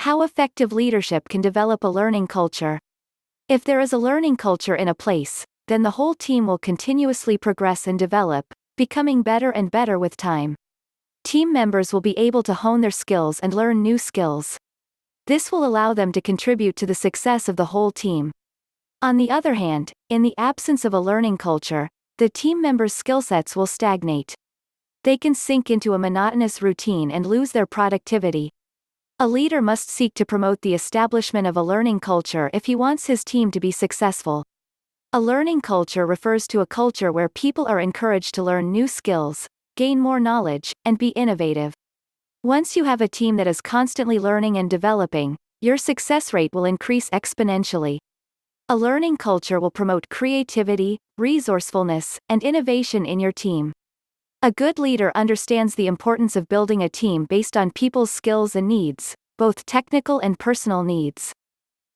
How effective leadership can develop a learning culture. If there is a learning culture in a place, then the whole team will continuously progress and develop, becoming better and better with time. Team members will be able to hone their skills and learn new skills. This will allow them to contribute to the success of the whole team. On the other hand, in the absence of a learning culture, the team members' skill sets will stagnate. They can sink into a monotonous routine and lose their productivity. A leader must seek to promote the establishment of a learning culture if he wants his team to be successful. A learning culture refers to a culture where people are encouraged to learn new skills, gain more knowledge, and be innovative. Once you have a team that is constantly learning and developing, your success rate will increase exponentially. A learning culture will promote creativity, resourcefulness, and innovation in your team. A good leader understands the importance of building a team based on people's skills and needs, both technical and personal needs.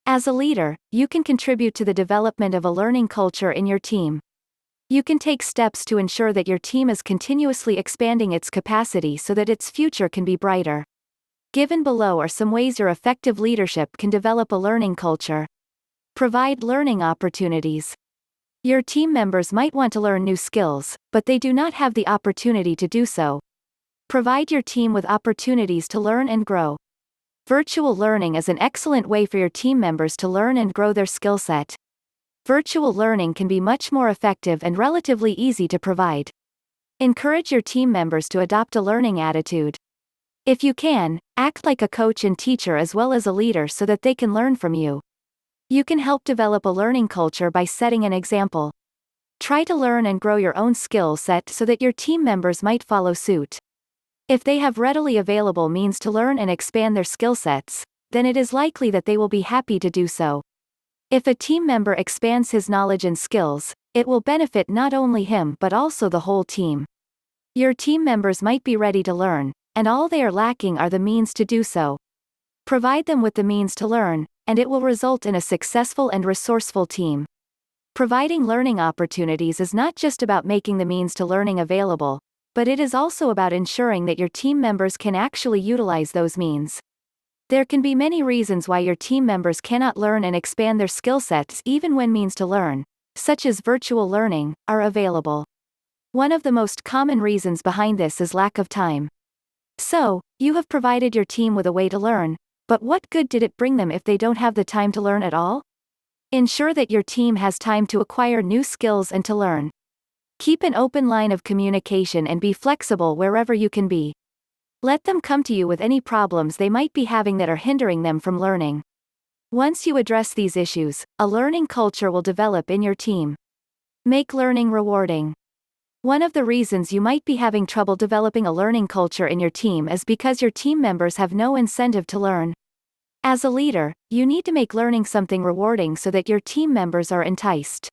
As a leader, you can contribute to the development of a learning culture in your team. You can take steps to ensure that your team is continuously expanding its capacity so that its future can be brighter. Given below are some ways your effective leadership can develop a learning culture. Provide learning opportunities. Your team members might want to learn new skills, but they do not have the opportunity to do so. Provide your team with opportunities to learn and grow. Virtual learning is an excellent way for your team members to learn and grow their skill set. Virtual learning can be much more effective and relatively easy to provide. Encourage your team members to adopt a learning attitude. If you can, act like a coach and teacher as well as a leader so that they can learn from you. You can help develop a learning culture by setting an example. Try to learn and grow your own skill set so that your team members might follow suit. If they have readily available means to learn and expand their skill sets, then it is likely that they will be happy to do so. If a team member expands his knowledge and skills, it will benefit not only him but also the whole team. Your team members might be ready to learn, and all they are lacking are the means to do so. Provide them with the means to learn, and it will result in a successful and resourceful team. Providing learning opportunities is not just about making the means to learning available, but it is also about ensuring that your team members can actually utilize those means. There can be many reasons why your team members cannot learn and expand their skill sets even when means to learn, such as virtual learning, are available. One of the most common reasons behind this is lack of time. So, you have provided your team with a way to learn, but what good did it bring them if they don't have the time to learn at all? Ensure that your team has time to acquire new skills and to learn. Keep an open line of communication and be flexible wherever you can be. Let them come to you with any problems they might be having that are hindering them from learning. Once you address these issues, a learning culture will develop in your team. Make learning rewarding. One of the reasons you might be having trouble developing a learning culture in your team is because your team members have no incentive to learn. As a leader, you need to make learning something rewarding so that your team members are enticed.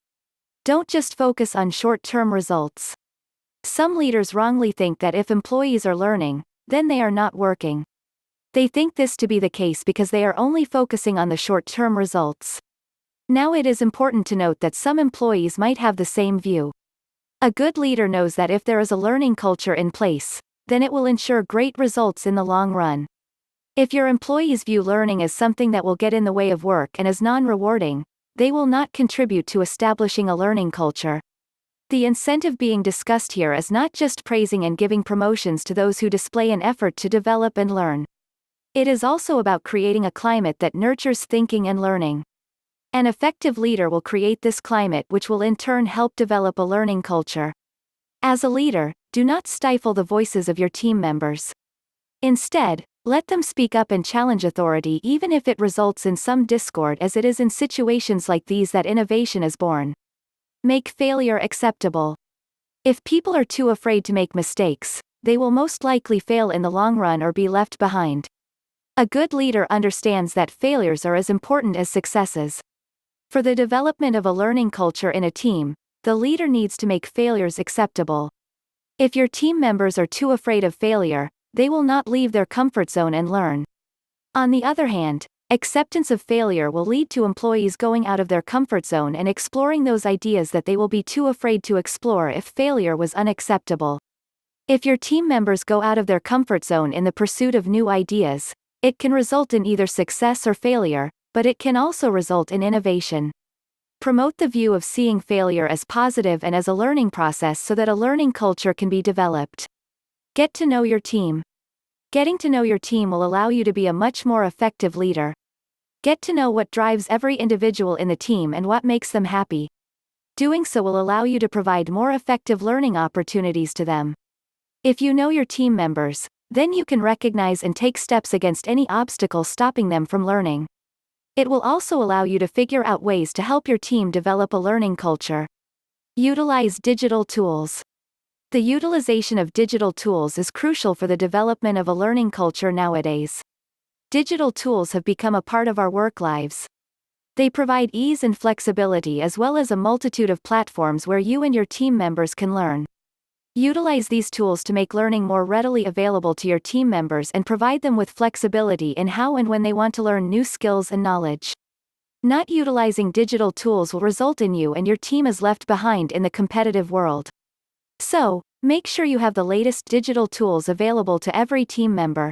Don't just focus on short-term results. Some leaders wrongly think that if employees are learning, then they are not working. They think this to be the case because they are only focusing on the short-term results. Now it is important to note that some employees might have the same view. A good leader knows that if there is a learning culture in place, then it will ensure great results in the long run. If your employees view learning as something that will get in the way of work and as non-rewarding, they will not contribute to establishing a learning culture. The incentive being discussed here is not just praising and giving promotions to those who display an effort to develop and learn. It is also about creating a climate that nurtures thinking and learning. An effective leader will create this climate, which will in turn help develop a learning culture. As a leader, do not stifle the voices of your team members. Instead, let them speak up and challenge authority even if it results in some discord, as it is in situations like these that innovation is born. Make failure acceptable. If people are too afraid to make mistakes, they will most likely fail in the long run or be left behind. A good leader understands that failures are as important as successes. For the development of a learning culture in a team, the leader needs to make failures acceptable. If your team members are too afraid of failure, they will not leave their comfort zone and learn. On the other hand, acceptance of failure will lead to employees going out of their comfort zone and exploring those ideas that they will be too afraid to explore if failure was unacceptable. If your team members go out of their comfort zone in the pursuit of new ideas, It can result in either success or failure, but it can also result in innovation. Promote the view of seeing failure as positive and as a learning process so that a learning culture can be developed. Get to know your team. Getting to know your team will allow you to be a much more effective leader. Get to know what drives every individual in the team and what makes them happy. Doing so will allow you to provide more effective learning opportunities to them. If you know your team members, then you can recognize and take steps against any obstacle stopping them from learning. It will also allow you to figure out ways to help your team develop a learning culture. Utilize digital tools. The utilization of digital tools is crucial for the development of a learning culture nowadays. Digital tools have become a part of our work lives. They provide ease and flexibility as well as a multitude of platforms where you and your team members can learn. Utilize these tools to make learning more readily available to your team members and provide them with flexibility in how and when they want to learn new skills and knowledge. Not utilizing digital tools will result in you and your team is left behind in the competitive world. So, make sure you have the latest digital tools available to every team member.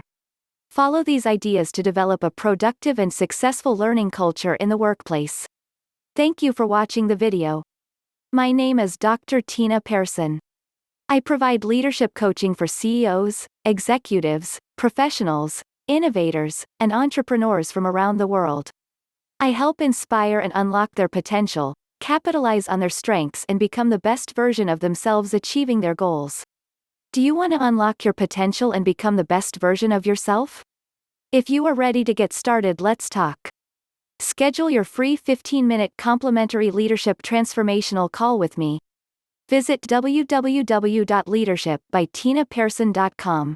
Follow these ideas to develop a productive and successful learning culture in the workplace. Thank you for watching the video. My name is Dr. Tina Persson. I provide leadership coaching for CEOs, executives, professionals, innovators, and entrepreneurs from around the world. I help inspire and unlock their potential, capitalize on their strengths and become the best version of themselves achieving their goals. Do you want to unlock your potential and become the best version of yourself? If you are ready to get started, let's talk. Schedule your free 15-minute complimentary leadership transformational call with me. Visit www.leadershipbytinapersson.com.